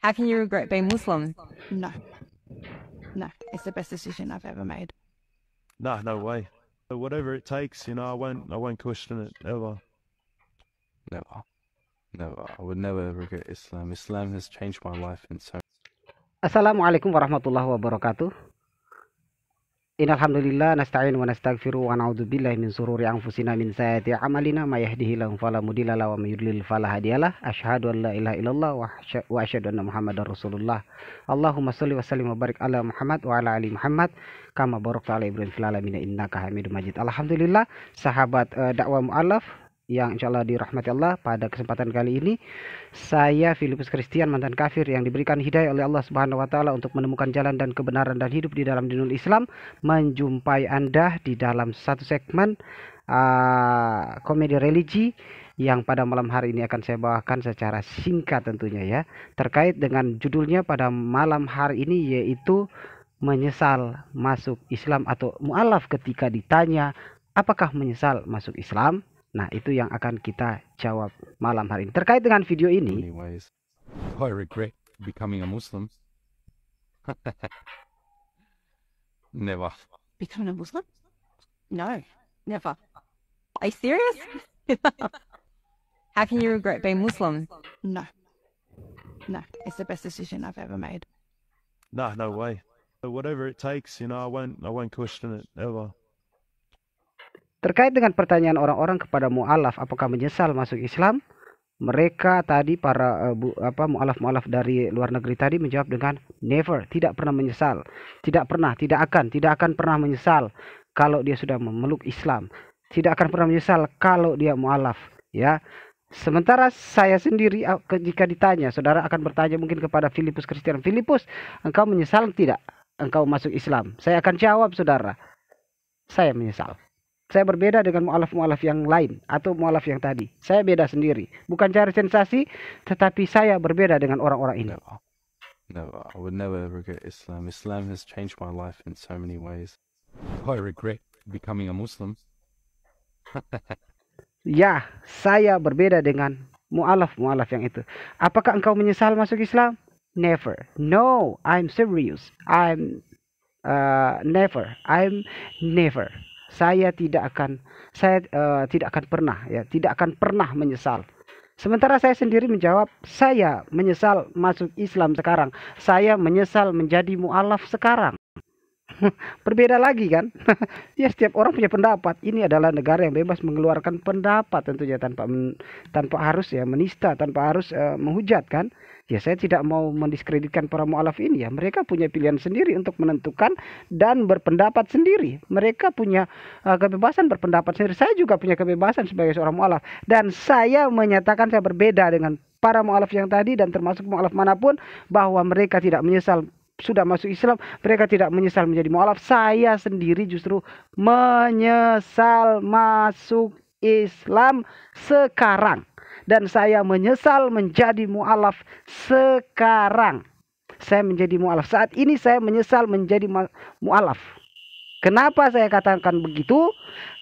How can you regret being Muslim? No, no, it's the best decision I've ever made. Nah, no way. But whatever it takes, I won't question it ever. Never. Never. I would never regret Islam. Islam has changed my life in so. Assalamualaikum warahmatullahi wabarakatuh. Innalhamdulillah nasta'in wa nastaghfiru wa na'udzu billahi min sururi anfusina min sayyiati a'malina may yahdihillahu fala mudhillalah wa may yudlil fala hadiyalah. Asyhadu an la ilaha illallah wa asyhadu anna Muhammadar Rasulullah. Allahumma shalli wa sallim wa barik ala Muhammad wa ala ali Muhammad kama barakta ala Ibrahim fil alamin innaka Hamidum Majid. Alhamdulillah, sahabat dakwah mu'alaf yang insyaallah dirahmati Allah, pada kesempatan kali ini saya Filipus Christian, mantan kafir yang diberikan hidayah oleh Allah Subhanahu wa taala untuk menemukan jalan dan kebenaran dan hidup di dalam dinul Islam, menjumpai Anda di dalam satu segmen komedi religi yang pada malam hari ini akan saya bawakan secara singkat tentunya ya, terkait dengan judulnya pada malam hari ini, yaitu menyesal masuk Islam atau mu'alaf ketika ditanya apakah menyesal masuk Islam. Nah, itu yang akan kita jawab malam hari ini. Terkait dengan video ini, Anyways, do I regret becoming a Muslim? Never. Becoming a Muslim? No, never. Are you serious? How can you regret being Muslim? No, no, it's the best decision I've ever made. Nah, no way. But whatever it takes, I won't question it ever. terkait dengan pertanyaan orang-orang kepada mu'alaf apakah menyesal masuk Islam, mereka tadi para mu'alaf-mu'alaf dari luar negeri tadi menjawab dengan never, tidak pernah menyesal, tidak akan pernah menyesal kalau dia sudah memeluk Islam, tidak akan pernah menyesal kalau dia mu'alaf ya. Sementara saya sendiri jika ditanya, saudara akan bertanya mungkin kepada Filipus Christian, Filipus, engkau menyesal tidak engkau masuk Islam? Saya akan jawab, saudara, saya menyesal. Saya berbeda dengan mu'alaf-mu'alaf yang lain atau mu'alaf yang tadi. Saya beda sendiri. Bukan cari sensasi, tetapi saya berbeda dengan orang-orang ini. Never. Never. I would never regret Islam. Islam has changed my life in so many ways. Do I regret becoming a Muslim? Ya, saya berbeda dengan mu'alaf-mu'alaf yang itu. Apakah engkau menyesal masuk Islam? Never. No, I'm serious. Never. Saya tidak akan pernah menyesal. Sementara saya sendiri menjawab, saya menyesal masuk Islam sekarang. Saya menyesal menjadi mu'alaf sekarang. Berbeda lagi kan? Ya, setiap orang punya pendapat. Ini adalah negara yang bebas mengeluarkan pendapat tentunya tanpa harus ya menista, tanpa harus menghujat kan? Ya, saya tidak mau mendiskreditkan para mu'alaf ini ya. Mereka punya pilihan sendiri untuk menentukan dan berpendapat sendiri. Mereka punya kebebasan berpendapat sendiri. Saya juga punya kebebasan sebagai seorang mu'alaf. Dan saya menyatakan saya berbeda dengan para mu'alaf yang tadi dan termasuk mu'alaf manapun, bahwa mereka tidak menyesal sudah masuk Islam, mereka tidak menyesal menjadi mu'alaf. Saya sendiri justru menyesal masuk Islam sekarang. Dan saya menyesal menjadi mu'alaf sekarang. Saya menjadi mu'alaf. Saat ini saya menyesal menjadi mu'alaf. Kenapa saya katakan begitu?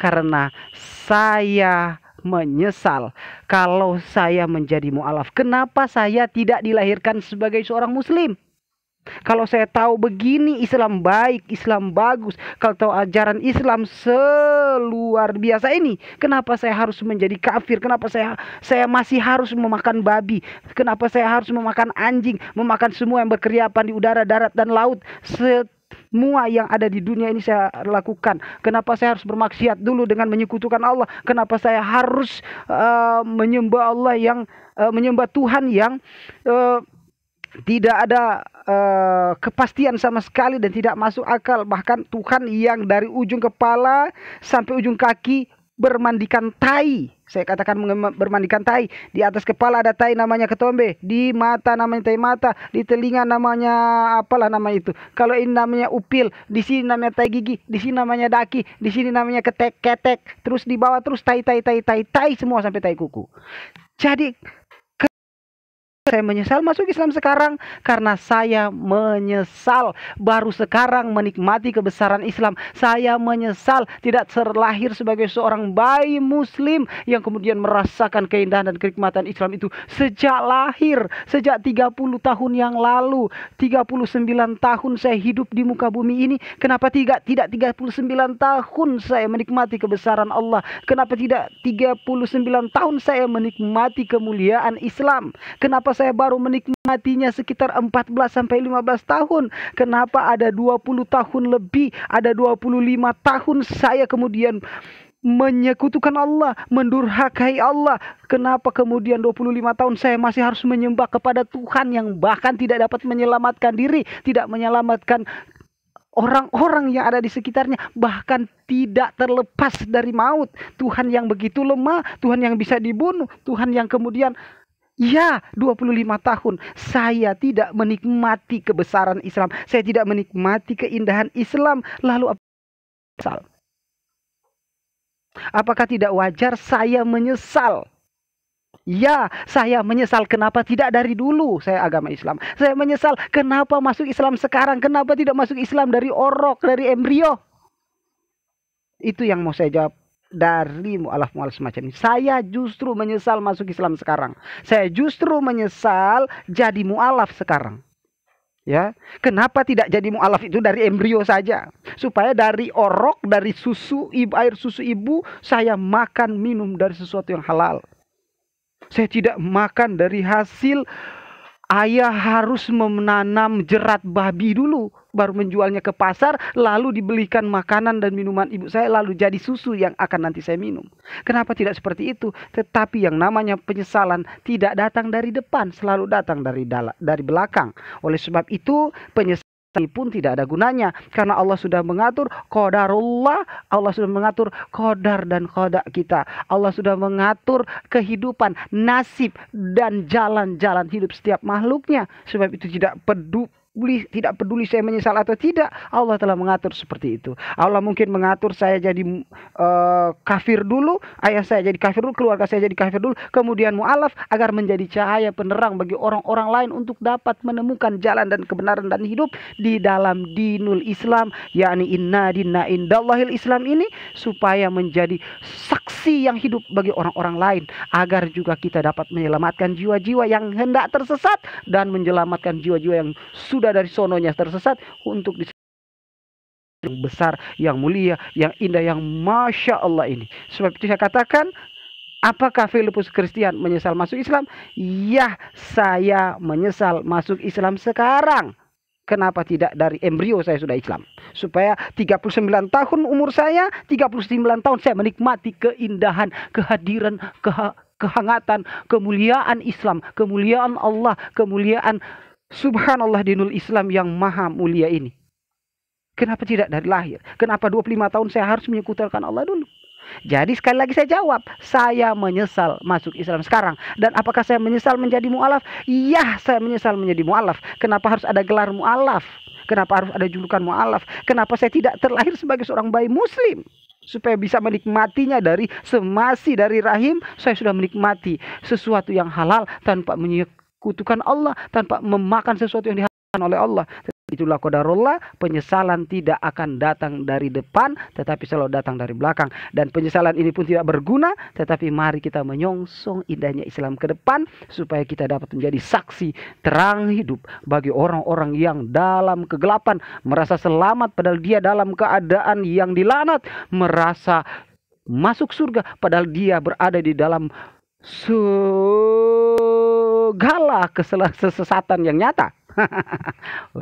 Karena saya menyesal kalau saya menjadi mu'alaf. Kenapa saya tidak dilahirkan sebagai seorang muslim? Kalau saya tahu begini Islam baik, Islam bagus, kalau tahu ajaran Islam seluar biasa ini, kenapa saya harus menjadi kafir? Kenapa saya masih harus memakan babi? Kenapa saya harus memakan anjing, memakan semua yang berkeriapan di udara, darat, dan laut? Semua yang ada di dunia ini saya lakukan. Kenapa saya harus bermaksiat dulu dengan menyekutukan Allah? Kenapa saya harus menyembah Allah menyembah Tuhan yang tidak ada kepastian sama sekali dan tidak masuk akal. Bahkan Tuhan yang dari ujung kepala sampai ujung kaki bermandikan tai. Saya katakan bermandikan tai. Di atas kepala ada tai namanya ketombe, di mata namanya tai mata, di telinga namanya apalah nama itu. Kalau ini namanya upil, di sini namanya tai gigi, di sini namanya daki, di sini namanya ketek, terus di bawah terus tai semua sampai tai kuku. Jadi saya menyesal masuk Islam sekarang? Karena saya menyesal baru sekarang menikmati kebesaran Islam. Saya menyesal tidak terlahir sebagai seorang bayi muslim yang kemudian merasakan keindahan dan kenikmatan Islam itu sejak lahir, sejak 30 tahun yang lalu. 39 tahun saya hidup di muka bumi ini. Kenapa tidak 39 tahun saya menikmati kebesaran Allah? Kenapa tidak 39 tahun saya menikmati kemuliaan Islam? Kenapa saya baru menikmatinya sekitar 14 sampai 15 tahun? Kenapa ada 20 tahun lebih, ada 25 tahun saya kemudian menyekutukan Allah, mendurhakai Allah? Kenapa kemudian 25 tahun saya masih harus menyembah kepada Tuhan yang bahkan tidak dapat menyelamatkan diri, tidak menyelamatkan orang-orang yang ada di sekitarnya, bahkan tidak terlepas dari maut? Tuhan yang begitu lemah, Tuhan yang bisa dibunuh, Tuhan yang kemudian, ya, 25 tahun saya tidak menikmati kebesaran Islam, saya tidak menikmati keindahan Islam. Lalu apa? Apakah tidak wajar saya menyesal? Ya, saya menyesal. Kenapa tidak dari dulu saya agama Islam? Saya menyesal kenapa masuk Islam sekarang? Kenapa tidak masuk Islam dari orok, dari embrio? Itu yang mau saya jawab dari mu'alaf-mu'alaf semacam ini. Saya justru menyesal masuk Islam sekarang. Saya justru menyesal jadi mu'alaf sekarang. Ya, kenapa tidak jadi mu'alaf itu dari embrio saja? Supaya dari orok, dari susu, air susu ibu, saya makan minum dari sesuatu yang halal. Saya tidak makan dari hasil ayah harus menanam jerat babi dulu, baru menjualnya ke pasar, lalu dibelikan makanan dan minuman ibu saya, lalu jadi susu yang akan nanti saya minum. Kenapa tidak seperti itu? Tetapi yang namanya penyesalan tidak datang dari depan, selalu datang dari belakang. Oleh sebab itu penyesalan pun tidak ada gunanya, karena Allah sudah mengatur qadarullah, Allah sudah mengatur qadar dan qada kita. Allah sudah mengatur kehidupan, nasib dan jalan-jalan hidup setiap makhluknya. Sebab itu tidak peduli saya menyesal atau tidak, Allah telah mengatur seperti itu. Allah mungkin mengatur saya jadi kafir dulu, ayah saya jadi kafir dulu, keluarga saya jadi kafir dulu, kemudian mu'alaf agar menjadi cahaya penerang bagi orang-orang lain untuk dapat menemukan jalan dan kebenaran dan hidup di dalam dinul Islam, yakni inna dinna indallahil Islam ini, supaya menjadi saksi yang hidup bagi orang-orang lain, agar juga kita dapat menyelamatkan jiwa-jiwa yang hendak tersesat dan menyelamatkan jiwa-jiwa yang sudah dari sononya tersesat untuk yang besar, yang mulia, yang indah, yang Masya Allah ini. Sebab itu saya katakan, apakah Filipus Christian menyesal masuk Islam? Ya, saya menyesal masuk Islam sekarang. Kenapa tidak dari embrio saya sudah Islam? Supaya 39 tahun umur saya, 39 tahun saya menikmati keindahan, kehadiran, kehangatan, kemuliaan Islam, kemuliaan Allah, kemuliaan Subhanallah dinul Islam yang maha mulia ini. Kenapa tidak dari lahir? Kenapa 25 tahun saya harus menyekutukan Allah dulu? Jadi sekali lagi saya jawab, saya menyesal masuk Islam sekarang. Dan apakah saya menyesal menjadi mu'alaf? Iya, saya menyesal menjadi mu'alaf. Kenapa harus ada gelar mu'alaf? Kenapa harus ada julukan mu'alaf? Kenapa saya tidak terlahir sebagai seorang bayi muslim? Supaya bisa menikmatinya dari semasi dari rahim, saya sudah menikmati sesuatu yang halal tanpa menyekutukan Allah, tanpa memakan sesuatu yang diharamkan oleh Allah. Itulah qadarullah. Penyesalan tidak akan datang dari depan, tetapi selalu datang dari belakang. Dan penyesalan ini pun tidak berguna, tetapi mari kita menyongsong indahnya Islam ke depan, supaya kita dapat menjadi saksi terang hidup bagi orang-orang yang dalam kegelapan merasa selamat padahal dia dalam keadaan yang dilaknat, merasa masuk surga padahal dia berada di dalam segala kesesatan yang nyata.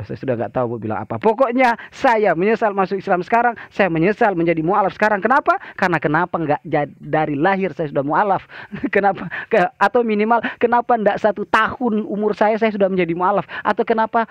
Saya sudah nggak tahu mau bilang apa. Pokoknya saya menyesal masuk Islam sekarang. Saya menyesal menjadi mu'alaf sekarang. Kenapa? Karena kenapa nggak dari lahir saya sudah mu'alaf? Kenapa? Atau minimal kenapa nggak 1 tahun umur saya sudah menjadi mu'alaf? Atau kenapa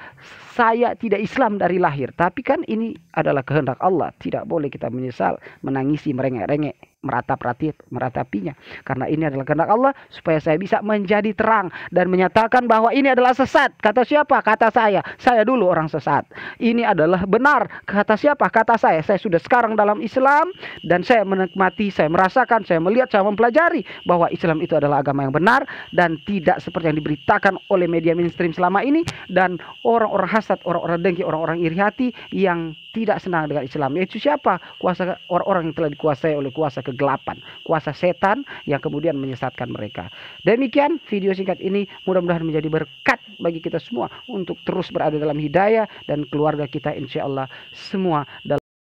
saya tidak Islam dari lahir? Tapi kan ini adalah kehendak Allah. Tidak boleh kita menyesal, menangisi, merengek-rengek. meratapinya. Karena ini adalah kehendak Allah supaya saya bisa menjadi terang dan menyatakan bahwa ini adalah sesat. Kata siapa? Kata saya. Saya dulu orang sesat. Ini adalah benar. Kata siapa? Kata saya. Saya sudah sekarang dalam Islam dan saya menikmati, saya merasakan, saya melihat, saya mempelajari bahwa Islam itu adalah agama yang benar dan tidak seperti yang diberitakan oleh media mainstream selama ini, dan orang-orang hasad, orang-orang dengki, orang-orang iri hati yang tidak senang dengan Islam. Yaitu siapa? Kuasa orang-orang yang telah dikuasai oleh kuasa kegelapan, kuasa setan yang kemudian menyesatkan mereka. Demikian video singkat ini, mudah-mudahan menjadi berkat bagi kita semua untuk terus berada dalam hidayah, dan keluarga kita insya Allah semua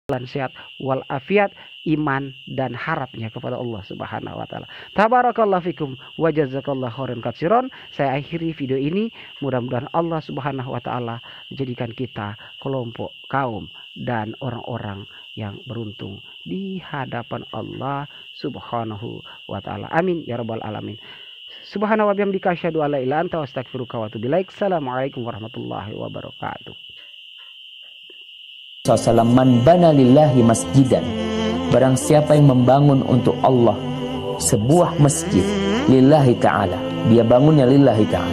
dalam sehat walafiat, iman dan harapnya kepada Allah Subhanahu wa taala. Tabarakallahu fikum wa jazakallahu khairan katsiran. Saya akhiri video ini, mudah-mudahan Allah Subhanahu wa taala menjadikan kita kelompok kaum dan orang-orang yang beruntung di hadapan Allah Subhanahu wa taala. Amin ya rabbal alamin. Subhanahu wa bihamdika asyhadu an la ilaha illa anta astaghfiruka wa atubu ilaik. Assalamualaikum warahmatullahi wabarakatuh. Man bana lillahi masjidan, barang siapa yang membangun untuk Allah sebuah masjid lillahi ta'ala, dia bangunnya lillahi ta'ala,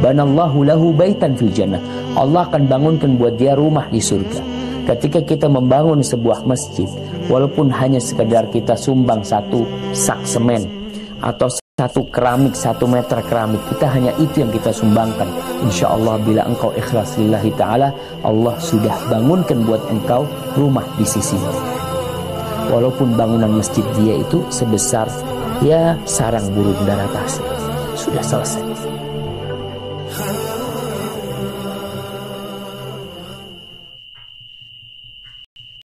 banallahu lahu baitan fil jannah, Allah akan bangunkan buat dia rumah di surga. Ketika kita membangun sebuah masjid, walaupun hanya sekedar kita sumbang satu sak semen atau satu keramik, 1 meter keramik, kita hanya itu yang kita sumbangkan. Insya Allah bila engkau ikhlas lillahi ta'ala, Allah sudah bangunkan buat engkau rumah di sisinya. Walaupun bangunan masjid dia itu sebesar ya sarang burung darah tasik, sudah selesai.